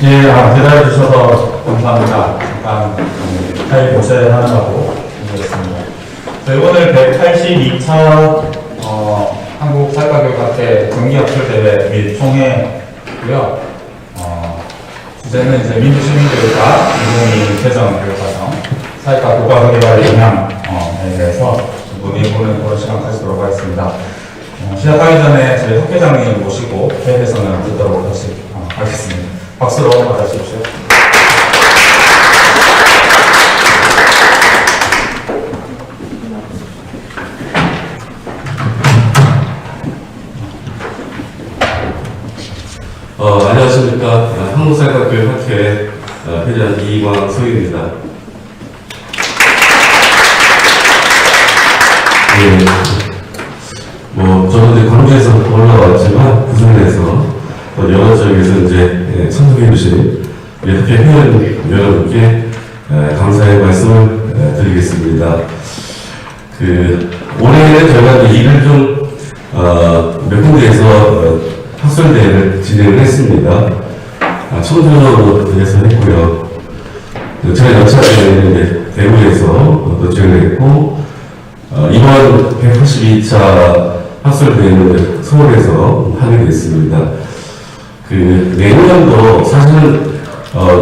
예, 대답해 주셔서 감사합니다. 잠깐 타임 고생하느라고 준비했습니다. 저희 오늘 182차 한국 사회과교육학회 정기학술대회 및 총회고요. 주제는 이제 민주시민교육과 인공위 개정 교육과정, 사회과 교과서 개발의 영향에 대해서 논의해보는 그런 시간 가지도록 하겠습니다. 시작하기 전에 저희 학회장님 모시고 회의에서는 듣도록 하겠습니다. 박수로 받아주십시오. 안녕하십니까. 한국사회과교육학회 회장 이광석입니다. 저는 이제 광주에서 올라왔지만 부산에서 여러 지역에서 이제 참석해주신 우리 학회 회원 여러분께 감사의 말씀을 드리겠습니다. 올해는 저희가 일을 좀 몇 군데에서 학술대회를 진행을 했습니다. 청주에서 했고요. 제가 연차대회는 이제 대구에서 또 진행을 했고, 이번 182차 학술대회는 서울에서 하게 됐습니다. 내년도 사실은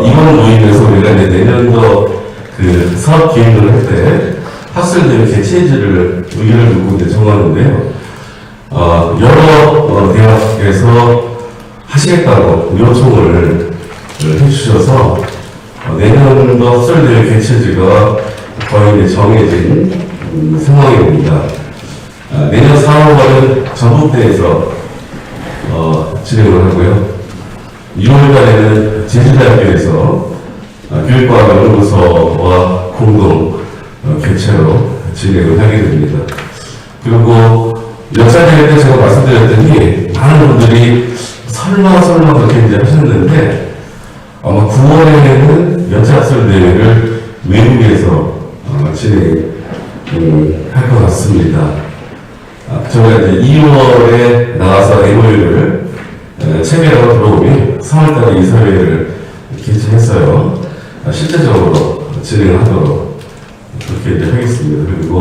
이번 모임에서 우리가 이제 내년도 사업 기획을 할 때 학술대회 개최지를 의견을 듣고 이제 정하는데요. 여러 대학에서 하시겠다고 요청을 해주셔서 내년도 학술대회 개최지가 거의 이제 정해진 상황입니다. 내년 4월은 전북대에서 진행을 하고요. 6월 달에는 제주대학교에서 교육과학연구소와 공동 개최로 진행을 하게 됩니다. 그리고 연차대회 때 제가 말씀드렸더니 많은 분들이 설마 그렇게 이제 하셨는데 아마 9월에는 연차학술대회를 외국에서 진행할 것 같습니다. 저희가 이제 2월에 나가서 MOU를 체결하고 들어오면 3월달에 이사회를 개최했어요. 실제적으로 진행하도록 그렇게 이제 하겠습니다. 그리고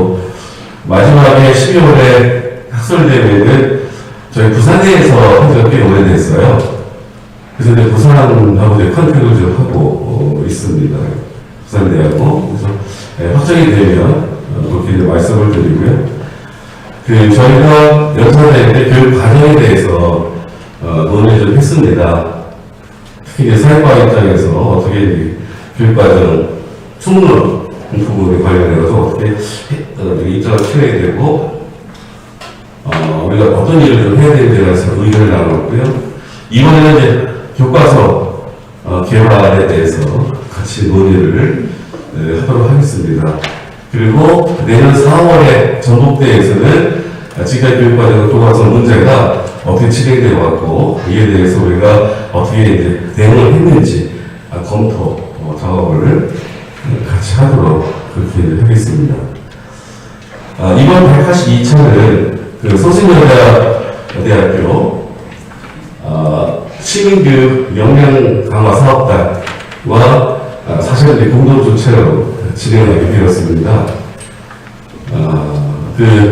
마지막에 12월에 학술대회는 저희 부산에서 한 지가 꽤 오래됐어요. 그래서 이제 부산하고 이제 컨택을 좀 하고 있습니다. 부산대하고. 그래서 확정이 되면 그렇게 이제 말씀을 드리고요. 저희가 연차대회 때 교육 과정에 대해서 논의를 좀 했습니다. 특히 이제 사회과 입장에서 어떻게 이제 교육 과정 충분 부분에 관련해서 어떻게 입장을 취해야 되고, 우리가 어떤 일을 좀 해야 되는지에 대해서 의견을 나눴고요. 이번에는 이제 교과서 개발에 대해서 같이 논의를 하도록 하겠습니다. 그리고 내년 4월에 전북대에서는 지금까지 교육과정 교과서 문제가 어떻게 진행되어 왔고, 이에 대해서 우리가 어떻게 이제 대응을 했는지 검토 작업을 같이 하도록 그렇게 하겠습니다. 이번 182차는 서신여대학교 시민교육 역량 강화 사업단과 사실 이제 공동 주체로 진행하게 되었습니다.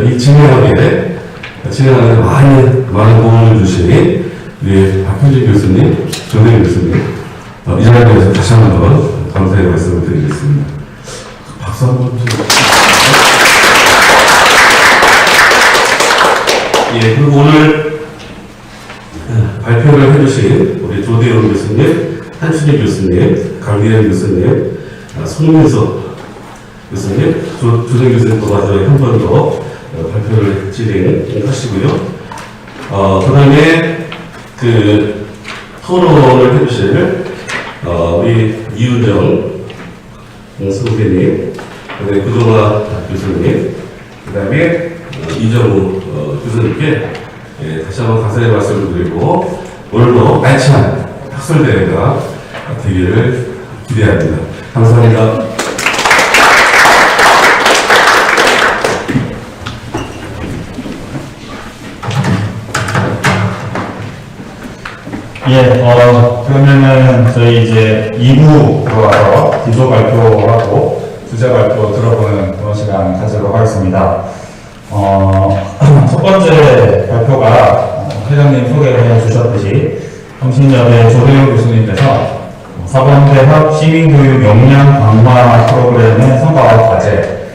이 진행하는 많은 도움을 주신 우리 박현진 교수님, 조대현 교수님, 이 자리에서 다시 한번 감사의 말씀을 드리겠습니다. 박수 한번 주세요. 그리고 오늘 발표를 해주신 우리 조대현 교수님, 한춘희 교수님, 강기현 교수님, 손민석 교수님, 조정 교수님도 마지막에 한 번 더 발표를 진행하시고요. 그 다음에 토론을 해주실 우리 이윤정 선생님, 그다음에 구정아 교수님, 그 다음에 이정우 교수님께 다시 한번 감사의 말씀을 드리고, 오늘도 알찬 학술대회가 되기를 기대합니다. 감사합니다. 그러면은 저희 이제 2부 들어와서 기조 발표하고 주제 발표 들어보는 그런 시간 가지도록 하겠습니다. 첫 번째 발표가 회장님 소개해 주셨듯이 성신여대 조대용 교수님께서 사범대학 시민교육 역량 강화 프로그램의 성과와 과제,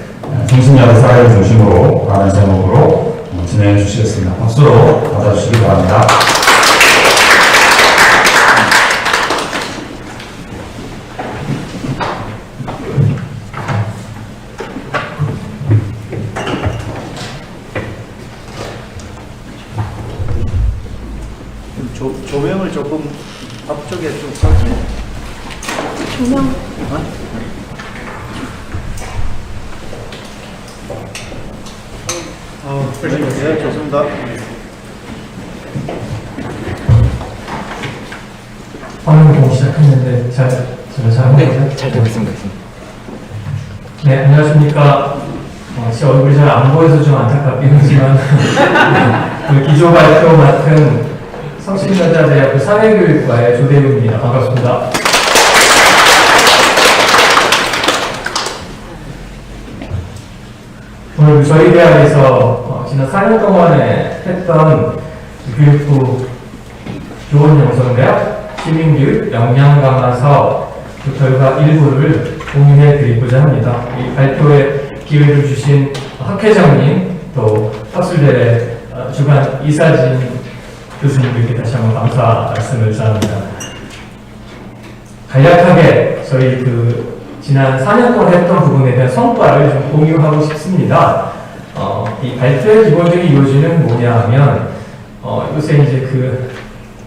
성신여대 사례를 중심으로 라는 제목으로 진행해 주시겠습니다. 박수로 맞아주시기 바랍니다. 조명을 조금 앞쪽에 좀 설치. 조명. 네, 좋습니다. 화면 보고 시작했는데 제가 잘한 거죠? 잘 되고 있습니다. 네, 안녕하십니까. 제 얼굴이 잘 안 보여서 좀 안타깝긴 하지만 그 기조 발표 맡은 성신여자대학교 사회교육과의 조대웅입니다. 반갑습니다. 오늘 저희 대학에서 지난 4년 동안에 했던 교육부 교원영성대학 시민교육 역량 강화 사업 그 결과 일부를 공유해 드리고자 합니다. 이 발표에 기회를 주신 학회장님 또 학술대회 주간 이사진 교수님들께 다시 한번 감사 말씀을 전합니다. 간략하게 저희 지난 4년 동안 했던 부분에 대한 성과를 좀 공유하고 싶습니다. 이 발표의 기본적인 요지는 뭐냐 하면, 요새 이제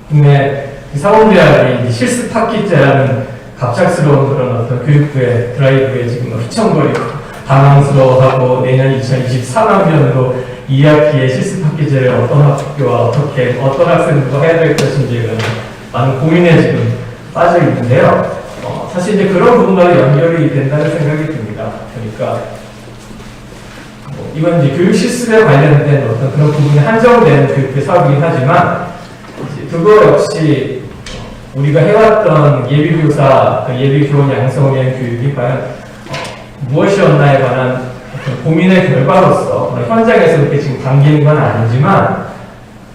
국내 사범대학이 실습 학기제라는 갑작스러운 그런 어떤 교육부의 드라이브에 지금 휘청거리고 당황스러워하고 내년 2024학년으로 2학기에 실습 학기제를 어떤 학교와 어떤 학생들과 해야 될 것인지 많은 고민에 지금 빠져 있는데요. 사실 이제 그런 부분과 연결이 된다는 생각이 듭니다. 그러니까 이건 이제 교육 실습에 관련된 어떤 그런 부분이 한정된 교육의 사업이긴 하지만 그거 역시 우리가 해왔던 예비교사, 예비교원 양성을 위한 교육이 과연 무엇이었나에 관한 고민의 결과로서 현장에서 그렇게 지금 담기는 건 아니지만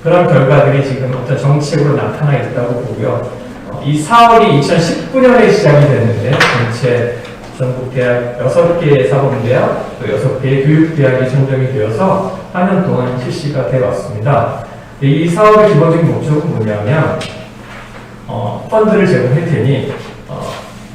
그런 결과들이 지금 어떤 정책으로 나타나 있다고 보고요. 이 사업이 2019년에 시작이 됐는데 전체 전국 대학 6개의 사범대학 또 6개의 교육대학이 선정이 되어서 4년 동안 실시가 되어 왔습니다. 이 사업의 기본적인 목적은 뭐냐면 펀드를 제공할 테니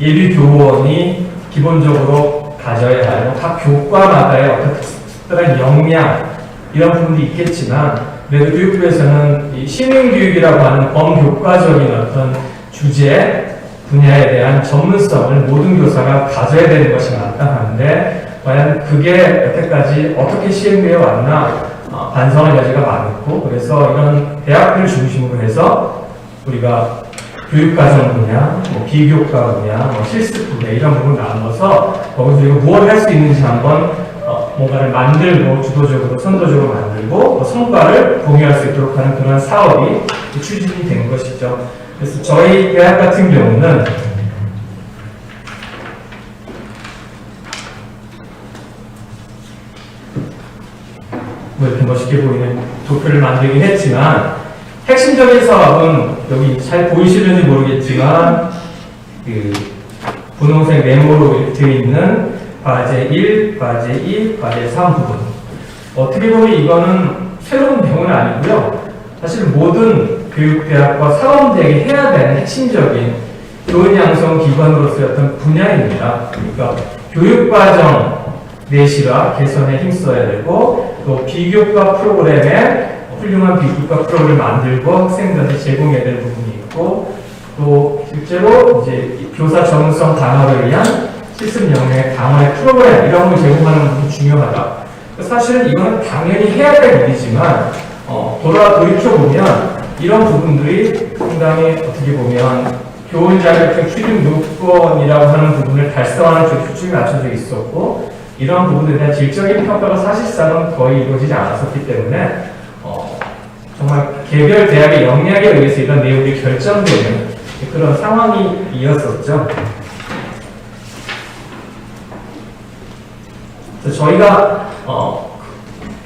예비교원이 기본적으로 가져야 할 각 교과마다의 어떤 특별한 역량 이런 부분도 있겠지만 그래도 교육부에서는 이 시민교육이라고 하는 범교과적인 어떤 주제 분야에 대한 전문성을 모든 교사가 가져야 되는 것이 마땅한데 과연 그게 여태까지 어떻게 시행되어 왔나 반성할 여지가 많고 그래서 이런 대학들을 중심으로 해서 우리가 교육과정 분야, 비교과 분야, 실습 분야 이런 부분을 나눠서 거기서 우리가 무엇을 할 수 있는지 한번 뭔가를 만들고 주도적으로 선도적으로 만들고 성과를 공유할 수 있도록 하는 그런 사업이 추진이 된 것이죠. 그래서 저희 대학 같은 경우는 이렇게 멋있게 보이는 도표를 만들긴 했지만 핵심적인 사업은 여기 잘 보이시는지 모르겠지만 분홍색 네모로 되어 있는 과제 1, 과제 2, 과제 3 부분. 어떻게 보면 이거는 새로운 내용은 아니고요. 사실 모든 교육대학과 사범대학이 해야 되는 핵심적인 교원 양성 기관으로서의 어떤 분야입니다. 그러니까 교육과정 내실화 개선에 힘써야 되고 또 비교과 프로그램에 훌륭한 비교과 프로그램을 만들고 학생들한테 제공해야 될 부분이 있고 또 실제로 이제 교사 전문성 강화를 위한 실습 역량의 강화의 프로그램 이런 걸 제공하는 부분이 중요하다. 사실은 이거는 당연히 해야 될 일이지만 돌이켜보면 이런 부분들이 상당히 어떻게 보면 교원 자격증 취득 요건이라고 하는 부분을 달성하는 쪽에 초점이 맞춰져 있었고 이런 부분들에 대한 질적인 평가가 사실상은 거의 이루어지지 않았었기 때문에 정말 개별 대학의 역량에 의해서 이런 내용이 결정되는 그런 상황이 이었었죠. 그래서 저희가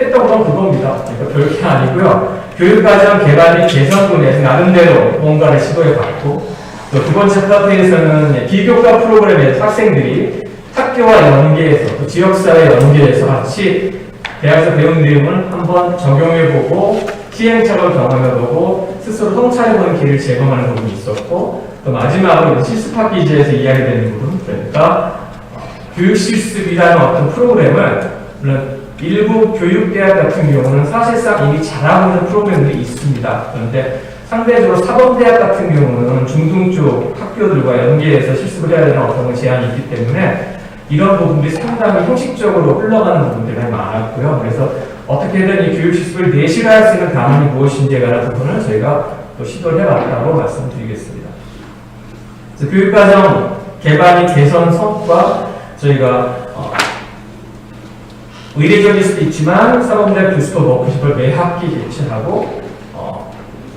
했던 건 그겁니다. 그러니까 별게 아니고요. 교육과정 개발 및 개선분에서 나름대로 뭔가를 시도해봤고, 또 두 번째 파트에서는 비교과 프로그램에서 학생들이 학교와 연계해서 또 지역사회 연계해서 같이 대학에서 배운 내용을 한번 적용해보고 시행착오를 경험해보고 스스로 성찰해보는 기회를 제공하는 부분이 있었고, 또 마지막으로 실습학 기제에서 이야기되는 부분, 그러니까 교육실습이라는 어떤 프로그램을 물론 일부 교육대학 같은 경우는 사실상 이미 잘하고 있는 프로그램들이 있습니다. 그런데 상대적으로 사범대학 같은 경우는 중등 쪽 학교들과 연계해서 실습을 해야 되는 어떤 제한이 있기 때문에 이런 부분들이 상당히 형식적으로 흘러가는 부분들이 많았고요. 그래서 어떻게든 이 교육 실습을 내실화할 수 있는 방안이 무엇인지에 관한 부분을 저희가 또 시도를 해봤다고 말씀드리겠습니다. 그래서 교육과정 개발 및 개선 성과 저희가 의례적일 수도 있지만 사범대학 교수도 워크숍을 매 학기 개최하고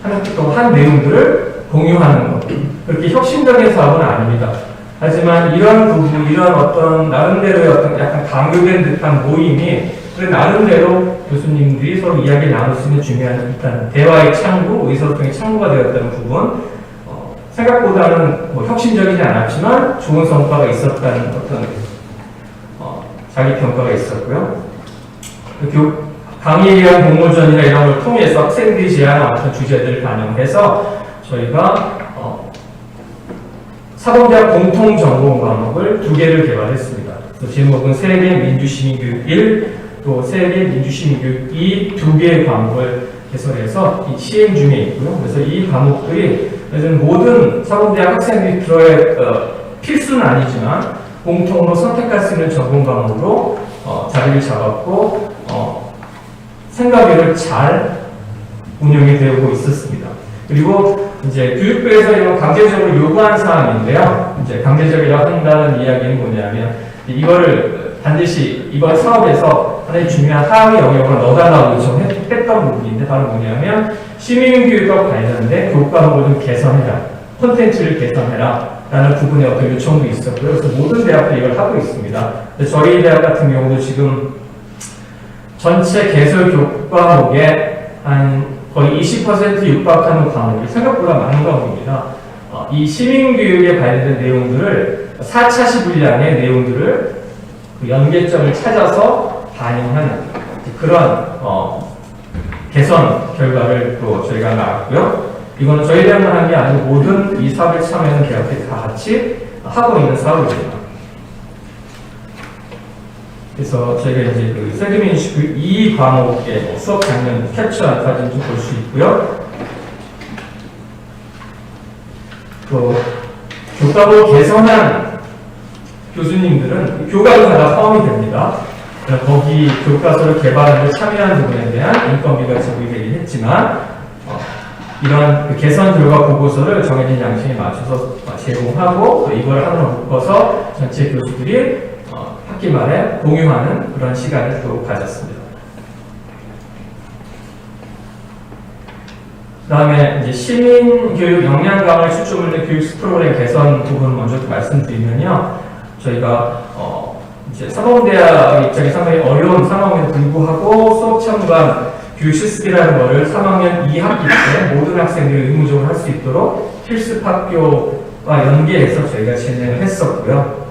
한 학기 동안 한 내용들을 공유하는 것. 그렇게 혁신적인 사업은 아닙니다. 하지만 이런 부분, 이런 어떤 나름대로의 어떤 약간 강요된 듯한 모임이 그 나름대로 교수님들이 서로 이야기를 나눌 수 있는 중요한 일단 대화의 창구, 의사소통의 창구가 되었다는 부분, 생각보다는 뭐 혁신적이지 않았지만 좋은 성과가 있었다는 어떤 자기 평가가 있었고요. 강의에 의한 공모전이나 이런 걸 통해서 학생들이 제안한 어떤 주제들을 반영해서 저희가 사범대학 공통 전공 과목을 2개를 개발했습니다. 그래서 제목은 세계 민주시민교육 1, 또 세계 민주시민교육 2 2개의 과목을 개설해서 시행 중에 있고요. 그래서 이 과목들이 모든 사범대학 학생들이 들어야 필수는 아니지만 공통으로 선택할 수 있는 전공 과목으로 자리를 잡았고 생각외로 잘 운영이 되고 있었습니다. 그리고 이제 교육부에서 이런 강제적으로 요구한 사항인데요. 이제 강제적이라 한다는 이야기는 뭐냐면 이거를 반드시 이번 사업에서 하나의 중요한 하위 영역을 넣어달라고 요청했던 부분인데 바로 뭐냐면 시민교육과 관련된 교과목을 좀 개선해라, 콘텐츠를 개선해라 라는 부분의 어떤 요청도 있었고요. 그래서 모든 대학들이 이걸 하고 있습니다. 저희 대학 같은 경우도 지금 전체 개설 교과목에 한 거의 20% 육박하는 과목이 생각보다 많은 과목입니다. 이 시민교육에 관련된 내용들을 4차시 분량의 내용들을 그 연계점을 찾아서 반영하는 그런 개선 결과를 또 저희가 나왔고요. 이거는 저희 대학만 한 게 아니고 모든 이 사업에 참여하는 대학들이 다 같이 하고 있는 사업입니다. 그래서 저희가 이제 그 세계민주주의 2 과목의 수업 장면 캡처한 사진 좀 볼 수 있고요. 또 교과목을 개선한 교수님들은 교과서가 다 포함이 됩니다. 거기 교과서를 개발하는 데 참여한 부분에 대한 인건비가 지급이 되긴 했지만 이런 그 개선 결과 보고서를 정해진 양식에 맞춰서 제공하고 또 이걸 하나로 묶어서 전체 교수들이 학기 말에 공유하는 그런 시간을 또 가졌습니다. 그 다음에 이제 시민교육 역량 강화에 초점을 둔 교육 프로그램 개선 부분을 먼저 말씀드리면요. 저희가 이제 사범대학 입장이 상당히 어려운 상황에도 불구하고 수업 참관 교육 실습이라는 것을 3학년 2학기 때 모든 학생들이 의무적으로 할 수 있도록 필습학교와 연계해서 저희가 진행을 했었고요.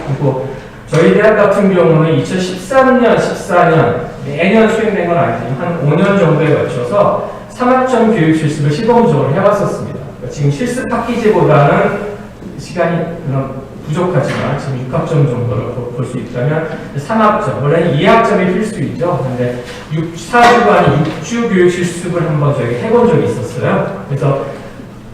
그리고 저희 대학 같은 경우는 2013년, 14년 매년 수행된 건 아니지만 한 5년 정도에 걸쳐서 3학점 교육 실습을 시범적으로 해왔었습니다. 그러니까 지금 실습학기제보다는 시간이 부족하지만 지금 6학점 정도를 볼 수 있다면 3학점, 원래는 2학점이 필수이죠. 근데 4주간 6주 교육 실습을 한번 저희가 해본 적이 있었어요. 그래서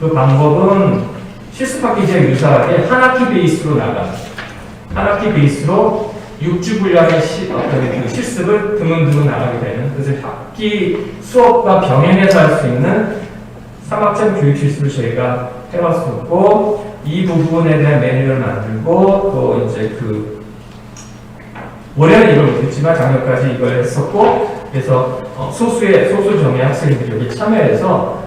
그 방법은 실습학기제 유사하게 한 학기 베이스로 한 학기 베이스로 6주 분량의 그 실습을 드문드문 나가게 되는, 그래서 학기 수업과 병행해서 할 수 있는 3학점 교육 실습을 저희가 해봤었고, 이 부분에 대한 매뉴얼을 만들고, 또 이제 올해는 이걸 못했지만 작년까지 이걸 했었고, 그래서 소수 정예 학생들이 여기 참여해서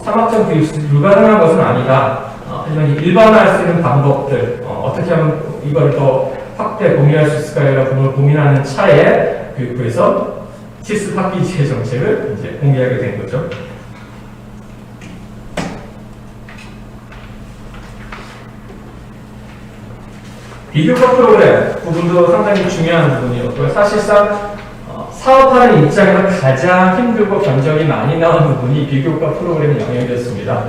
3학점 교육이 불가능한 것은 아니다. 하지만 일반화할 수 있는 방법들, 어떻게 하면 이걸 더 확대 공유할 수 있을까요? 라고 고민하는 차에 교육부에서 실습 학기제 정책을 이제 공개하게 된 거죠. 비교과 프로그램 부분도 상당히 중요한 부분이었고요. 사실상 사업하는 입장에서 가장 힘들고 견적이 많이 나온 부분이 비교과 프로그램의 영역이었습니다.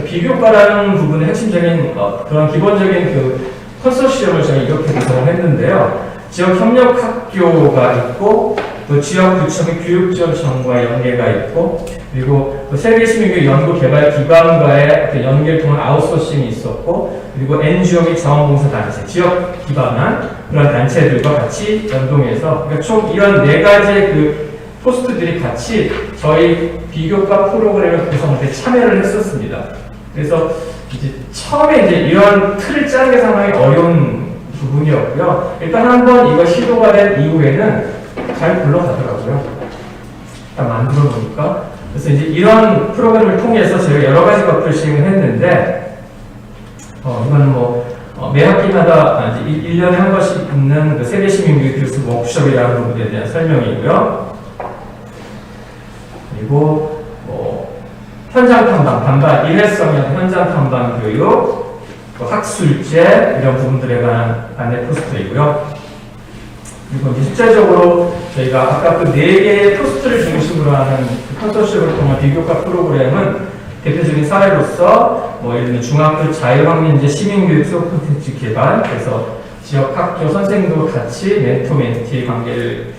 비교과라는 부분의 핵심적인 그런 기본적인 그 컨소시엄을 저희 이렇게 구성을 했는데요. 지역 협력 학교가 있고 또 지역 구청의 교육지원청과 연계가 있고 그리고 세계시민교육 연구개발기관과의 그 연계를 통한 아웃소싱이 있었고 그리고 NGO 및 자원봉사단체, 지역 기반한 그런 단체들과 같이 연동해서 그러니까 총 이런 4가지의 그 포스트들이 같이 저희 비교과 프로그램을 구성할 때 참여를 했었습니다. 그래서 이제 처음에 이제 이런 틀을 짜는 게 상당히 어려운 부분이었고요. 일단 한번 이거 시도가 된 이후에는 잘 굴러가더라고요. 일단 만들어 보니까. 그래서 이제 이런 프로그램을 통해서 저희가 여러 가지 것들을 시행을 했는데, 이건 매 학기마다 이제 1년에 한 번씩 있는 그 세계시민교육 교수 워크숍이라는 부분에 대한 설명이고요. 그리고 현장 탐방, 반발 일회성형 현장 탐방 교육, 학술제 이런 부분들에 관한 안내 포스터이고요. 그리고 이제 실제적으로 저희가 아까 그 4개의 포스트를 중심으로 하는 그 컨소시엄을 통한 비교과 프로그램은 대표적인 사례로서 예를 들면 중학교 자율학민제 시민교육 수업 콘텐츠 개발, 그래서 지역 학교 선생님도 같이 멘토 멘티 관계를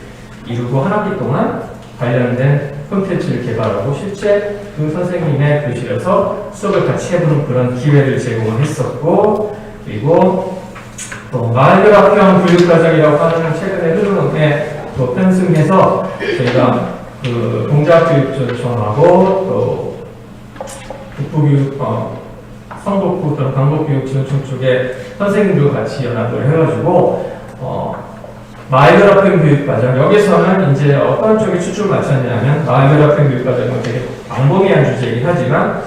이루고 한 학기 동안 관련된 콘텐츠를 개발하고 실제 그 선생님의 교실에서 수업을 같이 해보는 그런 기회를 제공을 했었고, 그리고 또 마을교 학교형 교육과정이라고 하는 최근에 흐름에 또 편승해서 저희가 그 동작교육청하고 또 북부교육 성북구 또는 강북교육지원청 쪽에 선생님들과 같이 연합을 해가지고 마을교 학교형 교육과정 여기서는 이제 어떤 쪽에 추출을 맞췄냐면 마을교 학교형 교육과정은 되게 광범위한 주제이긴 하지만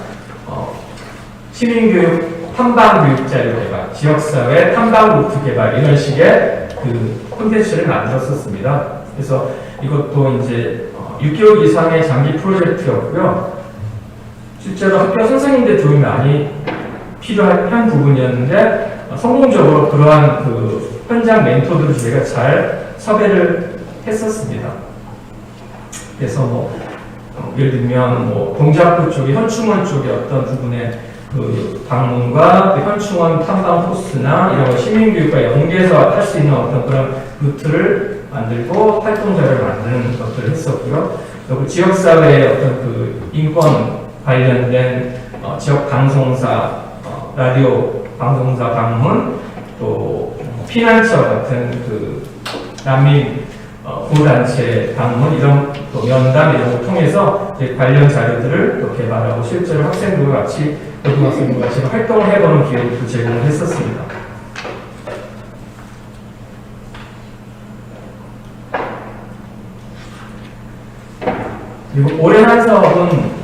시민교육 탐방교육자료 개발, 지역사회 탐방루트 개발 이런 식의 그 콘텐츠를 만들었었습니다. 그래서 이것도 이제 6개월 이상의 장기 프로젝트였고요. 실제로 학교 선생님들 도움이 많이 필요한 부분이었는데 성공적으로 그러한 그 현장 멘토들을 저희가 잘 섭외를 했었습니다. 그래서 예를 들면 동작구 쪽에 현충원 쪽에 어떤 부분에 그 방문과 그 현충원 탐방 코스나 이런 시민교육과 연계해서 할 수 있는 어떤 그런 루트를 만들고 활동자를 만드는 것들을 했었고요. 그리고 지역사회의 어떤 그 인권 관련된 지역 방송사, 라디오 방송사 방문, 또 피난처 같은 그 난민 보호단체 방문 이런 또 면담 이런 걸 통해서 관련 자료들을 또 개발하고 실제로 학생들과 같이 고등학생들과 같이 활동을 해보는 기회를 제공을 했었습니다. 그리고 올해 한 사업은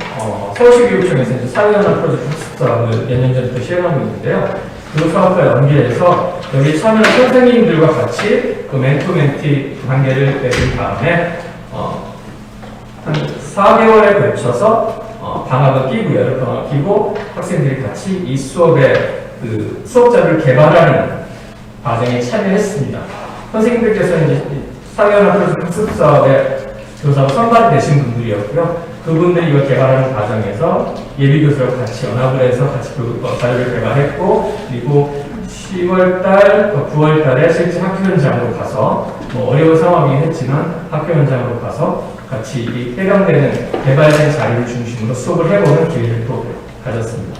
서울시교육청에서 이제 사회연합 프로젝트 학습 사업을 몇 년 전부터 시행하고 있는데요. 그 사업과 연계해서 여기 참여한 선생님들과 같이 그 멘토 멘티 관계를 맺은 다음에 한 4개월에 걸쳐서 방학을 끼고 여름 방학을 끼고 학생들이 같이 이 수업의 그 수업자를 개발하는 과정에 참여했습니다. 선생님들께서는 이제 사회연합 프로젝트 학습 사업에 교사로 선발되신 분들이었고요. 그분들이 이걸 개발하는 과정에서 예비교수랑 같이 연합을 해서 같이 그 자료를 개발했고, 그리고 10월달, 9월달에 실제 학교 현장으로 가서 어려운 상황이긴 했지만 학교 현장으로 가서 같이 이 해당되는 개발된 자료를 중심으로 수업을 해보는 기회를 또 가졌습니다.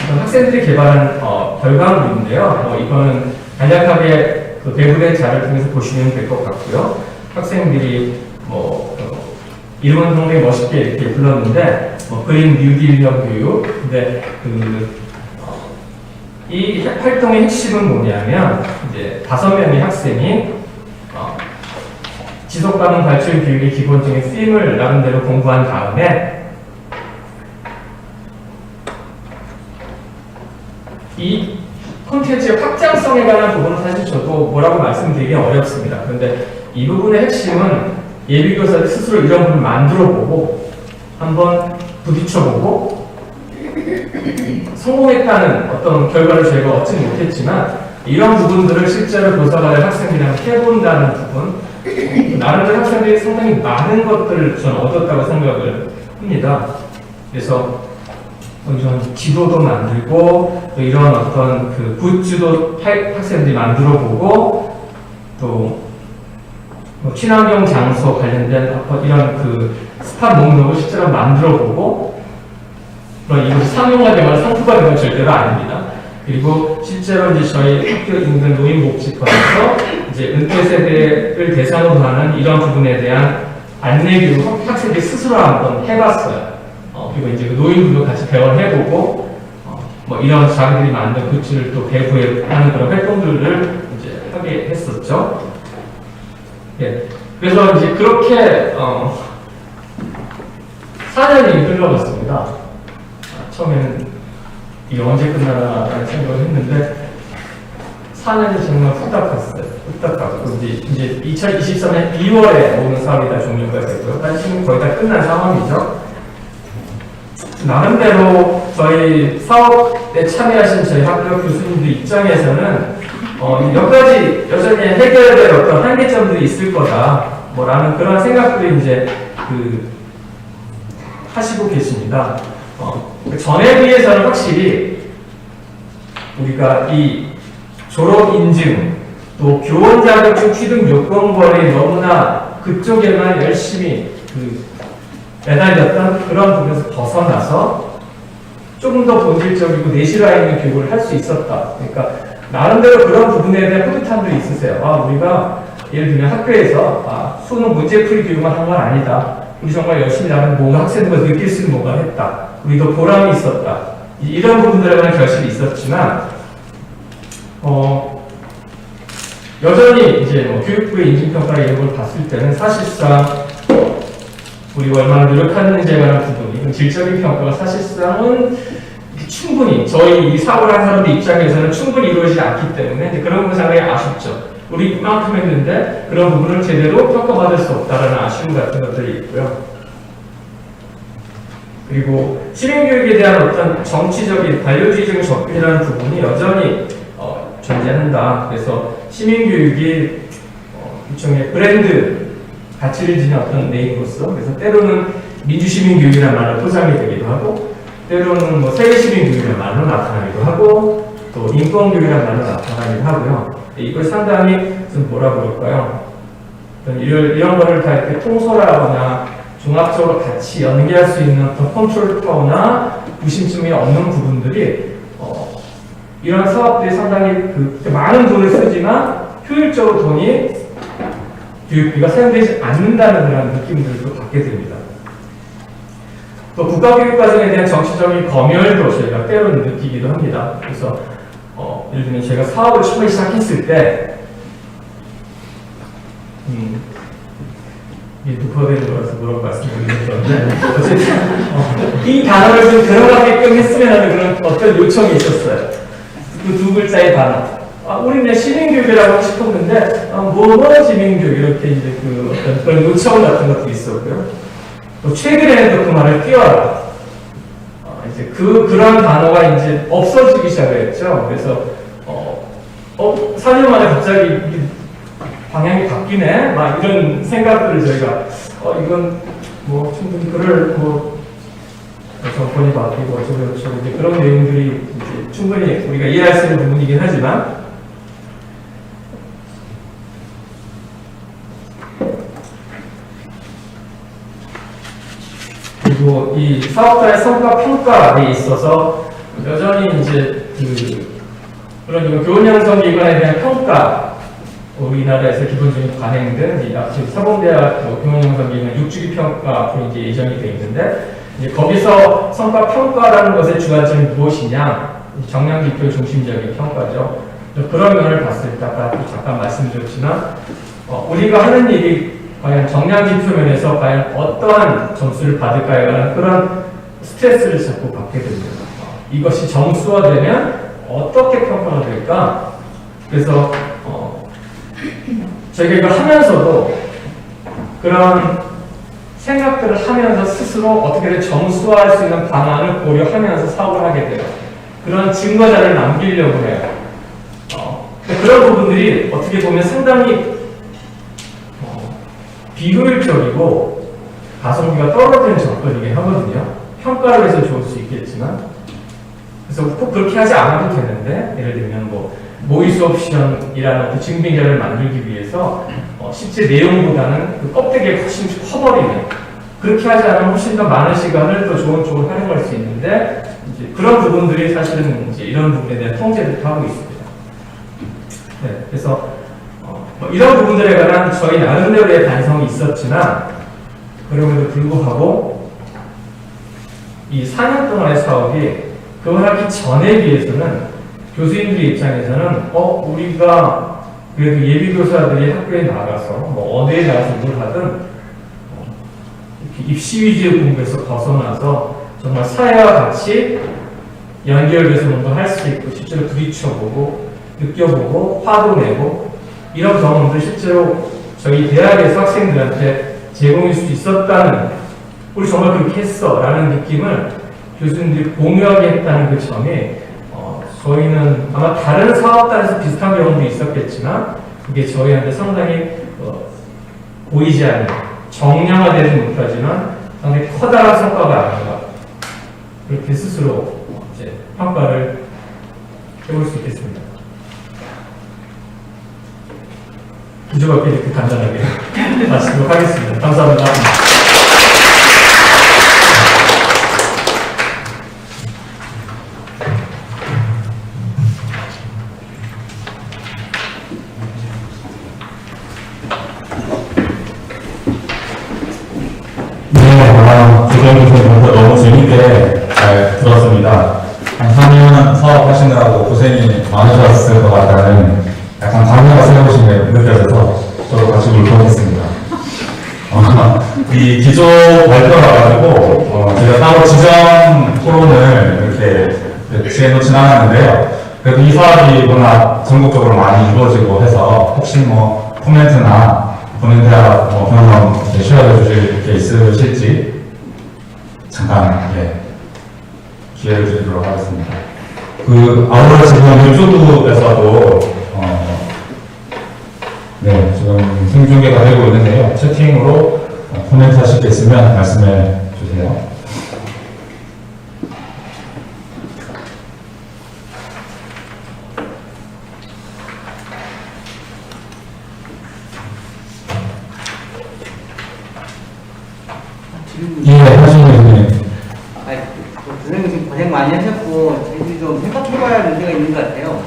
이건 학생들이 개발한 결과물인데요. 이거는 간략하게 그 배부된 자료를 통해서 보시면 될 것 같고요. 학생들이 이름은 상당히 멋있게 이렇게 불렀는데 그린 뉴딜형 교육. 근데 이 활동의 핵심은 뭐냐면 이제 5명의 학생이 지속 가능 발전 교육의 기본적인 쓰임을 나름대로 공부한 다음에 이 콘텐츠의 확장성에 관한 부분은 사실 저도 뭐라고 말씀드리기 어렵습니다. 그런데 이 부분의 핵심은 예비교사들 스스로 이런 부분을 만들어보고 한번 부딪혀보고 성공했다는 어떤 결과를 저희가 얻지 못했지만 이런 부분들을 실제로 교사가 될 학생들이랑 해본다는 부분, 나름대로 학생들이 상당히 많은 것들을 저는 얻었다고 생각을 합니다. 그래서 이런 지도도 만들고 또 이런 어떤 그 굿즈도 학생들이 만들어보고 또 뭐 친환경 장소 관련된 이런 그 스팟 목록을 실제로 만들어보고 그런 이것이 상용화되거나 상품화된 건 절대로 아닙니다. 그리고 실제로 이제 저희 학교 인근 노인복지관에서 이제 은퇴 세대를 대상으로 하는 이런 부분에 대한 안내 교육 학생들이 스스로 한번 해봤어요. 그리고 이제 그 노인들도 같이 대화를 해보고 뭐 이런 자기들이 만든 굿즈를 또 배부하는 그런 활동들을 이제 하게 했었죠. 예. 그래서 이제 그렇게 4년이 흘러갔습니다. 처음에는 이게 언제 끝나라는 생각을 했는데 4년이 정말 후딱 갔어요. 후딱 가고 이제 2023년 2월에 모든 사업이 다 종료가 되고요. 지금 거의 다 끝난 상황이죠. 나름대로 저희 사업에 참여하신 저희 학교 교수님들 입장에서는 몇 가지 여전히 해결될 어떤 한계점들이 있을 거다 라는 그런 생각들을 이제 하시고 계십니다. 전에 비해서는 확실히 우리가 이 졸업 인증 또 교원 자격증 취득 요건벌이 너무나 그쪽에만 열심히 매달렸던 그런 부분에서 벗어나서 조금 더 본질적이고 내실화 있는 교육을 할 수 있었다. 그러니까 나름대로 그런 부분에 대한 뿌듯함도 있으세요. 우리가 예를 들면 학교에서 수능 문제풀이 교육만 한 건 아니다. 우리 정말 열심히 나는 뭔가 학생들과 느낄 수 있는 뭔가 했다. 우리도 보람이 있었다. 이런 부분들에 관한 결실이 있었지만 여전히 이제 교육부의 인증평가 이런 걸 봤을 때는 사실상 우리가 얼마나 노력하는지에 관한 부분, 이건 질적인 평가가 사실상은 충분히 저희 이 사고를 한 사람들 입장에서는 충분히 이루어지지 않기 때문에 이제 그런 부분 상당히 아쉽죠. 우리 이만큼 했는데 그런 부분을 제대로 평가받을 수 없다라는 아쉬움 같은 것들이 있고요. 그리고 시민교육에 대한 어떤 정치적인 반려주의적인 접근이라는 부분이 여전히 존재한다. 그래서 시민교육이 일종의 브랜드 가치를 지닌 어떤 네임으로서 그래서 때로는 민주시민교육이라는 말로 포장이 되기도 하고 때로는 뭐 세계시민교육이라는 말로 나타나기도 하고 또 인권교육이라는 말로 나타나기도 하고요. 이걸 상당히 좀 뭐라 그럴까요? 이런 거를 다 이렇게 통솔하거나 종합적으로 같이 연계할 수 있는 어떤 컨트롤 파워나 구심점이 없는 부분들이 이런 사업들이 상당히 많은 돈을 쓰지만 효율적으로 돈이 교육비가 사용되지 않는다는 그런 느낌들도 받게 됩니다. 또 국가교육과정에 대한 정치적인 검열도 저희가 때로는 느끼기도 합니다. 그래서 예를 들면 제가 사업을 처음에 시작했을 때 이게 녹화되는 거라서 뭐라고 말씀드리는 건데 어쨌든 이 단어를 좀 들어가게끔 했으면 하는 그런 어떤 요청이 있었어요. 그 두 글자의 단어. 우리는 시민교육이라고 하고 싶었는데 뭐 시민교육 이렇게 이제 어떤 그런 요청 같은 것도 있었고요. 또 최근에는 또 그 말을 띄워라. 이제 그런 단어가 이제 없어지기 시작했죠. 그래서 4년 만에 갑자기 방향이 바뀌네. 막 이런 생각들을 저희가 이건 뭐 충분히 글을 정권이 바뀌고 어쩌고저쩌고 이제 그런 내용들이 이제 충분히 우리가 이해할 수 있는 부분이긴 하지만 그리고 이 사업자의 성과 평가에 있어서 여전히 이제 그런 교원 양성 기관에 대한 평가 우리나라에서 기본적인 관행된 지금 사범대학 교원 양성 기관 6주기 평가 앞으로 이제 예정이 되어 있는데 이제 거기서 성과 평가라는 것의 주관점이 무엇이냐 정량 지표 중심적인 평가죠. 그런 면을 봤을 때 아까 잠깐 말씀드렸지만 우리가 하는 일이 과연 정량 지표 면에서 과연 어떠한 점수를 받을까에 관한 그런 스트레스를 자꾸 받게 됩니다. 이것이 정수화되면 어떻게 평가가 될까? 그래서 저희가 이걸 하면서도 그런 생각들을 하면서 스스로 어떻게든 정수화할 수 있는 방안을 고려하면서 사업을 하게 돼요. 그런 증거자를 남기려고 해요. 그런 부분들이 어떻게 보면 상당히 비효율적이고 가성비가 떨어지는 접근이긴 하거든요. 평가를 해서 좋을 수 있겠지만, 그래서 꼭 그렇게 하지 않아도 되는데, 예를 들면 모의수 옵션이라는 그 증빙자를 만들기 위해서 실제 내용보다는 그 껍데기에 훨씬 커버리는, 그렇게 하지 않으면 훨씬 더 많은 시간을 또 좋은 쪽으로 활용할 수 있는데, 이제 그런 부분들이 사실은 이제 이런 부분에 대한 통제를 하고 있습니다. 네, 그래서 이런 부분들에 관한 저희 나름대로의 반성이 있었지만, 그럼에도 불구하고 이 4년 동안의 사업이 그걸 하기 전에 비해서는 교수님들 입장에서는 우리가 그래도 예비교사들이 학교에 나가서 어디에 나가서 뭘 하든 입시 위주의 공부에서 벗어나서 정말 사회와 같이 연결돼서 뭔가 할 수 있고 실제로 부딪혀보고 느껴보고 화도 내고 이런 경험들 실제로 저희 대학에서 학생들한테 제공할 수 있었다는, 우리 정말 그렇게 했어 라는 느낌을 교수님들이 공유하게 했다는 그 점이 저희는 아마 다른 사업단에서 비슷한 경험도 있었겠지만 그게 저희한테 상당히 보이지 않는, 정량화되지 못하지만 상당히 커다란 성과가 아닌가, 그렇게 스스로 이제 평가를 해볼 수 있겠습니다. 기조가 이렇게 간단하게 마치도록 하겠습니다. 감사합니다. 교수님부터 너무 재밌게 잘 들었습니다. 한 4년 사업하시느라고 고생이 많으셨을 것 같다는 약간 감회가 새로우신 게 느껴져서 저도 같이 울컥했습니다. 이 기조 발표가 가지고 제가 따로 지정 토론을 이렇게 지어놓진 않았는데요. 그래도 이 사업이 워낙 전국적으로 많이 이루어지고 해서 혹시 코멘트나 본인대학 경험 쉐어해 주실 게 있으실지 잠깐 기회를 드리도록 하겠습니다. 아울러 지금 유튜브에서도 지금 생중계가 되고 있는데요. 채팅으로 코멘트 하실 게 있으면 말씀해 주세요. 하시면 선생님 지금 고생 많이 하셨고 저희들이 좀 생각해봐야 할 문제가 있는 것 같아요.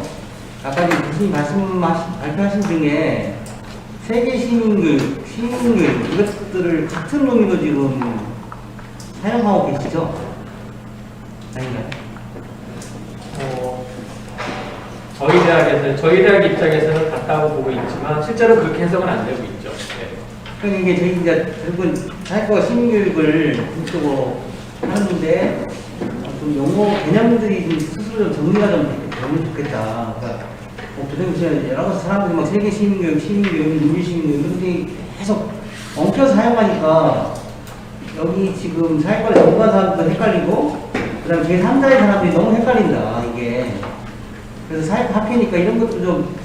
아까 교수님 발표하신 중에 세계 시민글 이것들을 같은 의미로 지금 사용하고 계시죠? 아닌가요? 저희 대학 입장에서는 같다고 보고 있지만 실제로 그렇게 해석은 안 되고 있죠. 그러니까 이게 저희 이제 결국은 사회과 시민교육을 본격적으로 하는데 좀 용어 개념들이 좀 스스로 좀 정리가 좀 되면 좋겠다. 그러니까 교수님 여러 사람들이 막 세계 시민교육, 민주 시민교육 이런 게 계속 엉켜서 사용하니까 여기 지금 사회과를 전공한 사람들도 헷갈리고 그다음 제3자의 사람들이 너무 헷갈린다 이게. 그래서 사회과 학회니까 이런 것도 좀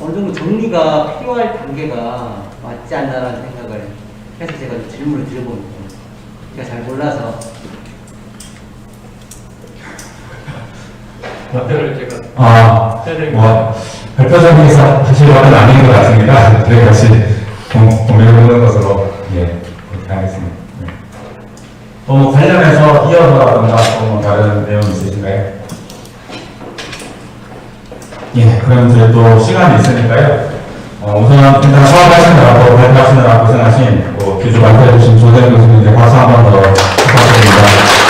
어느 정도 정리가 필요할 단계가 맞지 않나라는 생각을 해서 제가 좀 질문을 드려봅니다. 제가 잘 몰라서. 답변을 제가 발표적인 사실은 아닌 것 같습니다. 저희 같이 고민해보는 것으로 그렇게 하겠습니다. 관련해서 이어서라든가 다른 내용 있으신가요? 그럼 이제 또 시간이 있으니까요. 우선 일단 사업하시느라 또 발표하시느라 고생하신 기조 발표해주신 조대현 교수님께 박수 한 번 더 부탁드립니다.